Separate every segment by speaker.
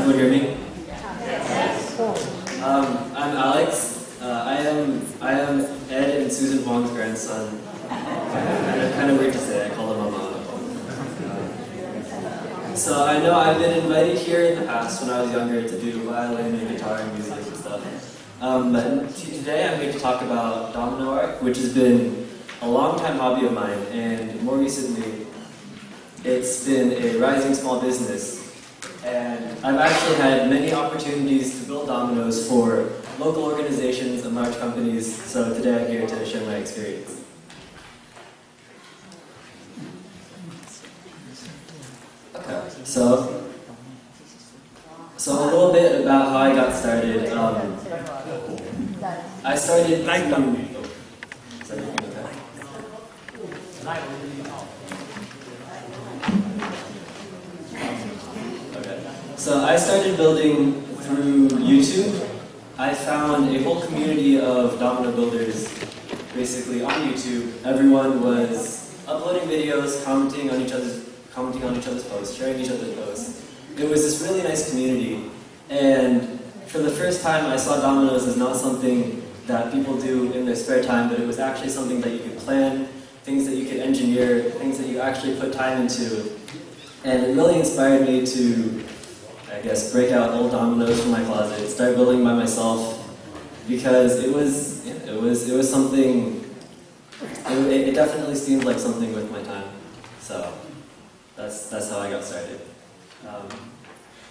Speaker 1: Everyone hear me? I'm Alex. I am Ed and Susan Huang's grandson. Kind of weird to say. I call him Mama. So I know I've been invited here in the past when I was younger to do violin and guitar and music and stuff. But today I'm here to talk about domino art, which has been a long-time hobby of mine, and more recently, it's been a rising small business. And I've actually had many opportunities to build dominoes for local organizations and large companies, so today I'm here to share my experience. Okay, so a little bit about how I got started. I started So I started building through YouTube. I found a whole community of domino builders basically on YouTube. Everyone was uploading videos, commenting on each other's posts, sharing each other's posts. It was this really nice community, and for the first time I saw dominoes as not something that people do in their spare time, but it was actually something that you could plan, things that you could engineer, things that you actually put time into. And it really inspired me to, I guess, break out old dominoes from my closet, start building by myself, because it was something. It definitely seemed like something with my time. So that's how I got started.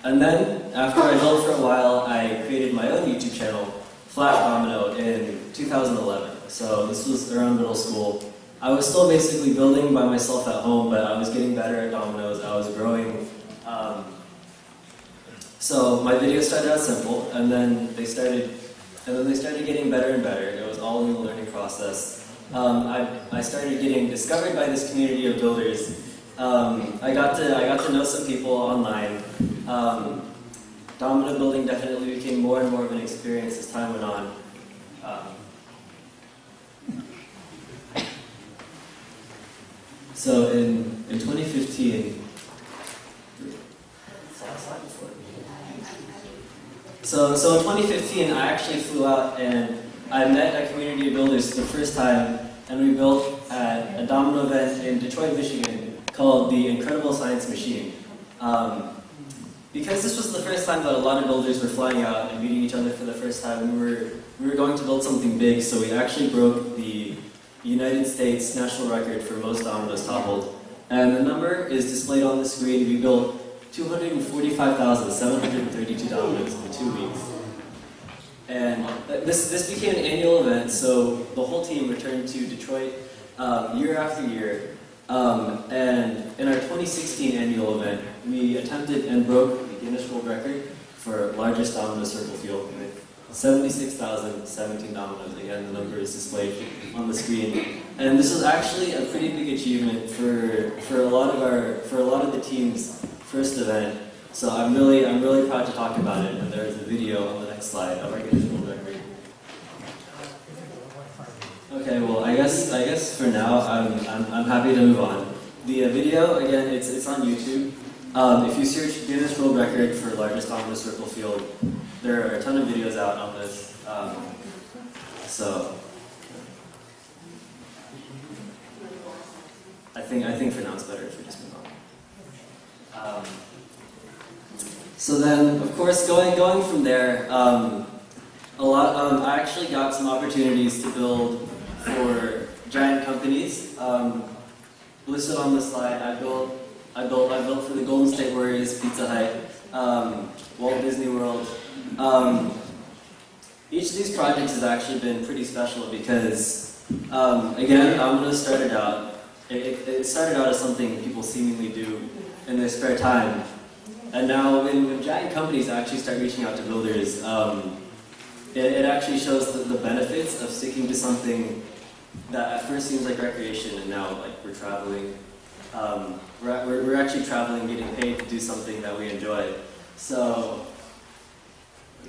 Speaker 1: And then after I built for a while, I created my own YouTube channel, Flash Domino, in 2011. So this was around middle school. I was still basically building by myself at home, but I was getting better at dominoes. I was growing. So my videos started out simple, and then they started getting better and better. It was all in the learning process. I started getting discovered by this community of builders. I got to know some people online. Domino building definitely became more and more of an experience as time went on. So in 2015. So in 2015, I actually flew out and I met a community of builders for the first time, and we built at a domino event in Detroit, Michigan, called the Incredible Science Machine. Because this was the first time that a lot of builders were flying out and meeting each other for the first time, we were going to build something big, so we actually broke the United States national record for most dominoes toppled. And the number is displayed on the screen. We built 245,732 dominoes in 2 weeks. And this became an annual event, so the whole team returned to Detroit year after year. And in our 2016 annual event, we attempted and broke the Guinness World Record for largest domino circle field with 76,017 dominoes. Again, the number is displayed on the screen. And this was actually a pretty big achievement for a lot of the team's first event. So I'm really proud to talk about it. And there's a video on the next slide of our Guinness World Record. Okay, well, I guess for now I'm happy to move on. The video, again, it's on YouTube. If you search Guinness World Record for largest domino circle field, there are a ton of videos out on this. So I think for now it's better if we just move on. So then, of course, going from there, I actually got some opportunities to build for giant companies. Listed on the slide, I built for the Golden State Warriors, Pizza Hut, Walt Disney World. Each of these projects has actually been pretty special because, again, dominoes started out. It started out as something people seemingly do in their spare time, and now when giant companies actually start reaching out to builders, it actually shows the benefits of sticking to something that at first seems like recreation, and now like we're traveling. We're actually traveling, getting paid to do something that we enjoy. So,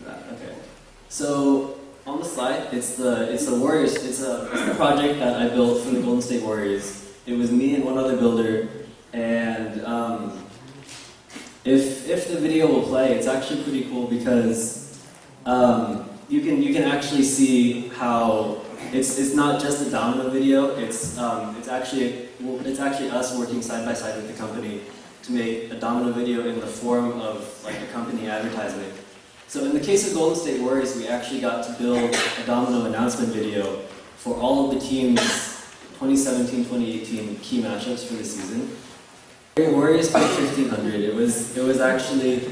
Speaker 1: okay. So on the slide, it's the Warriors. It's a project that I built for the Golden State Warriors. It was me and one other builder, and if if the video will play, it's actually pretty cool because you can actually see how it's not just a Domino video. It's actually us working side by side with the company to make a Domino video in the form of like a company advertisement. So in the case of Golden State Warriors, we actually got to build a Domino announcement video for all of the team's 2017-2018 key matchups for the season. Warriors played 1500. It was actually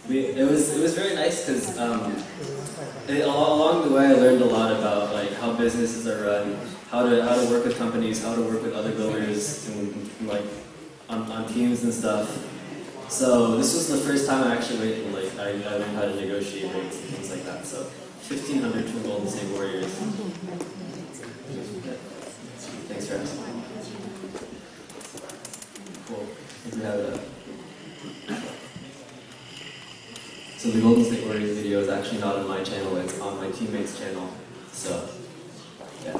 Speaker 1: it was very nice because along the way I learned a lot about like how businesses are run, how to work with companies, how to work with other builders, and like on teams and stuff. So this was the first time I actually went and like I learned how to negotiate rates and things like that. So 1500 from Golden State Warriors. Thanks for asking. Cool. I think we have it up. So the Golden State Warriors video is actually not on my channel, it's on my teammate's channel. So, yeah.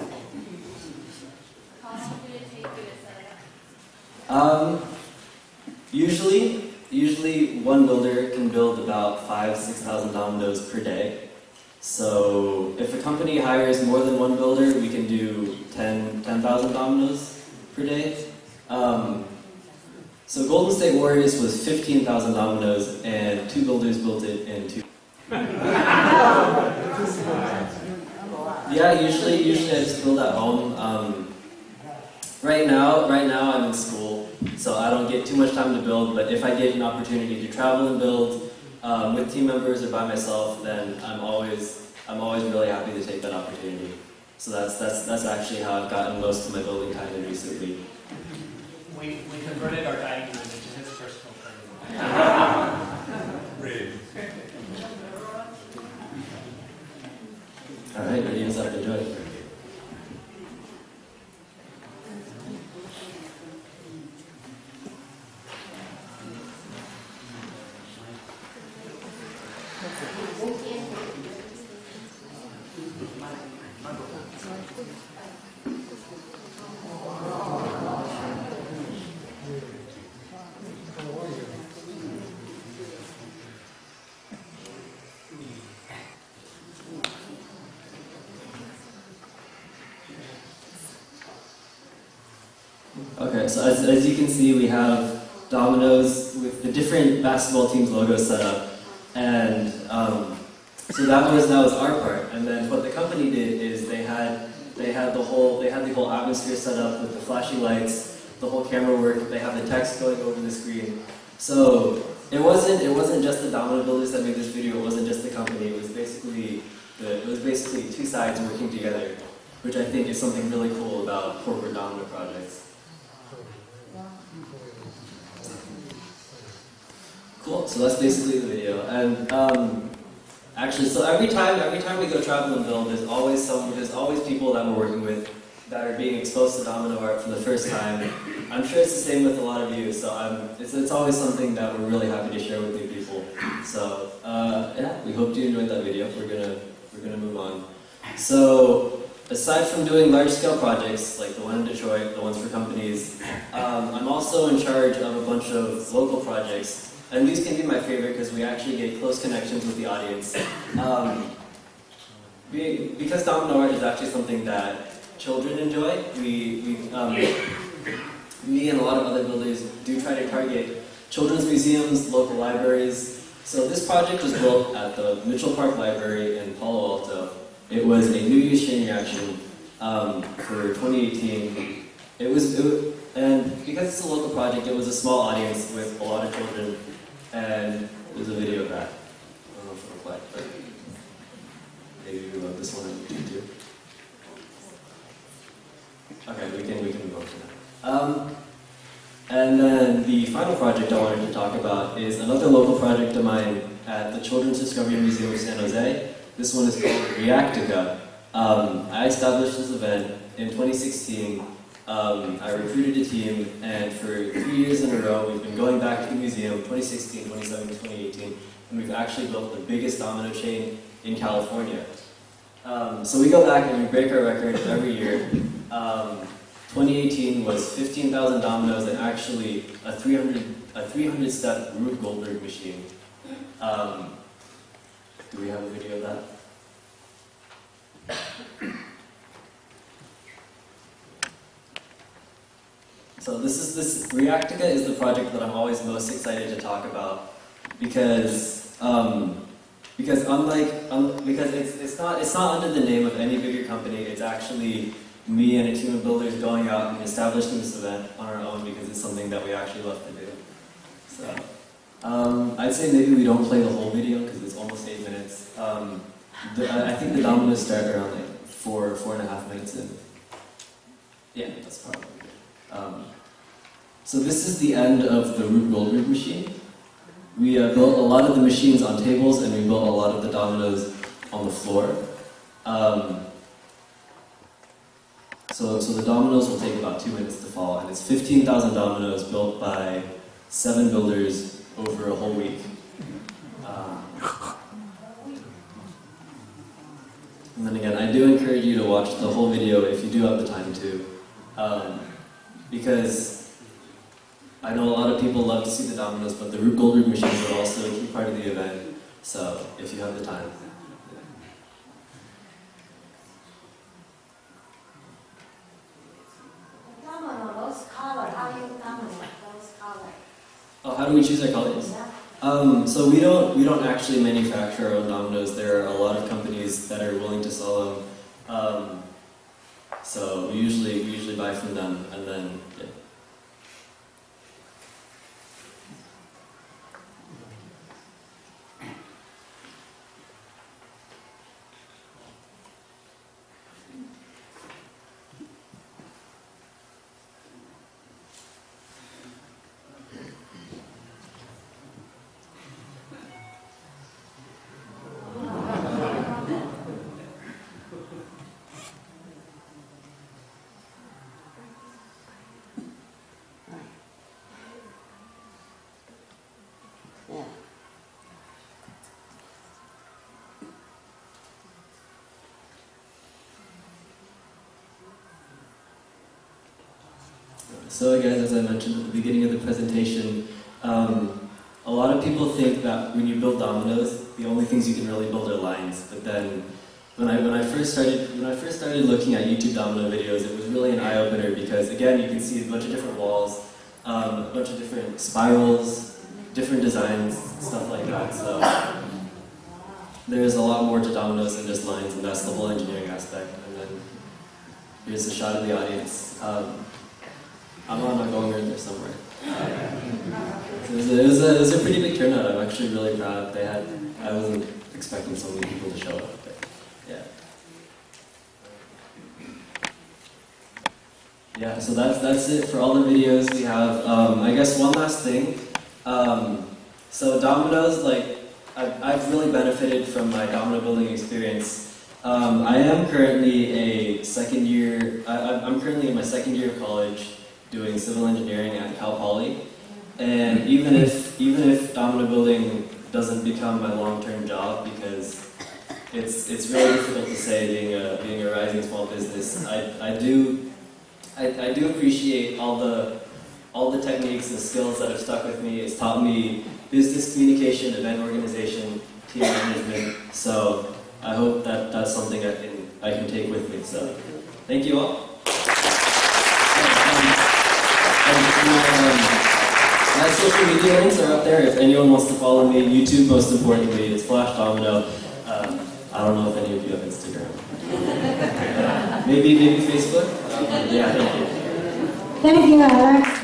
Speaker 1: How long did it take you to set it up? Usually one builder can build about 5,000–6,000 dominoes per day. So if a company hires more than one builder, we can do 10,000 dominoes per day. So Golden State Warriors was 15,000 dominoes, and 2 builders built it in 2. Yeah, usually I just build at home. Right now I'm in school, so I don't get too much time to build. But if I get an opportunity to travel and build with team members or by myself, then I'm always really happy to take that opportunity. So that's actually how I've gotten most of my building time in recently.
Speaker 2: We converted our dining room into his personal training.
Speaker 3: Really?
Speaker 1: All right, ready to start enjoying. Okay, so as you can see, we have dominoes with the different basketball teams' logos set up, and so that was our part. And then what the company did is they had the whole atmosphere set up with the flashing lights, the whole camera work. They have the text going over the screen. So it wasn't just the domino builders that made this video. It wasn't just the company. It was basically 2 sides working together, which I think is something really cool about corporate domino projects. Cool. So that's basically the video. And actually, so every time we go travel and build, there's always people that we're working with that are being exposed to domino art for the first time. I'm sure it's the same with a lot of you. So it's always something that we're really happy to share with new people. So yeah, we hope you enjoyed that video. We're gonna move on. So aside from doing large-scale projects like the one in Detroit, the ones for companies, I'm also in charge of a bunch of local projects. And these can be my favorite because we actually get close connections with the audience. Because domino art is actually something that children enjoy, me and a lot of other builders do try to target children's museums, local libraries. So this project was built at the Mitchell Park Library in Palo Alto. It was a New Year's chain reaction for 2018. And because it's a local project, it was a small audience with a lot of children. And there's a video of that. I don't know if it'll play, but maybe we load this one on YouTube too. Okay, we can move on to that. And then the final project I wanted to talk about is another local project of mine at the Children's Discovery Museum of San Jose. This one is called Reactica. I established this event in 2016. I recruited a team, and for 3 years in a row, we've been going back to the museum, 2016, 2017, 2018, and we've actually built the biggest domino chain in California. So we go back and we break our record every year. 2018 was 15,000 dominoes and actually a 300-step Rube Goldberg machine. Do we have a video of that? So this Reactica is the project that I'm always most excited to talk about because it's not under the name of any bigger company. It's actually me and a team of builders going out and establishing this event on our own because it's something that we actually love to do. So I'd say maybe we don't play the whole video because it's almost 8 minutes. I think the dominoes start around like 4.5 minutes in. Yeah, that's probably good. So this is the end of the Rube Goldberg machine. We built a lot of the machines on tables and we built a lot of the dominoes on the floor. So the dominoes will take about 2 minutes to fall, and it's 15,000 dominoes built by 7 builders over a whole week. And then again, I do encourage you to watch the whole video if you do have the time to, because I know a lot of people love to see the dominoes, but the Rube Goldberg machines are also a key part of the event, so if you have the time. Oh, how do we choose our colors? So we don't actually manufacture our own dominoes. There are a lot of companies that are willing to sell them. So we usually buy from them, and then yeah. So guys, as I mentioned at the beginning of the presentation, a lot of people think that when you build dominoes, the only things you can really build are lines. But then, when I first started looking at YouTube domino videos, it was really an eye-opener because again, you can see a bunch of different walls, a bunch of different spirals, different designs, stuff like that. So there's a lot more to dominoes than just lines, and that's the whole engineering aspect. And then here's a shot of the audience. I'm not going right there somewhere. It was a pretty big turnout. I'm actually really proud. I wasn't expecting so many people to show up, but yeah. Yeah, so that's it for all the videos we have. I guess one last thing. So dominoes, like, I've really benefited from my domino building experience. I am currently I'm currently in my second year of college, doing civil engineering at Cal Poly, and even if domino building doesn't become my long-term job, because it's really difficult to say being a rising small business, I do appreciate all the techniques and skills that have stuck with me. It's taught me business communication, event organization, team management. So I hope that that's something I can take with me. So thank you all. My social media links are up there if anyone wants to follow me. YouTube, most importantly, it's Flash Domino. I don't know if any of you have Instagram. Maybe Facebook? Yeah, thank you.
Speaker 3: Thank you, Alex.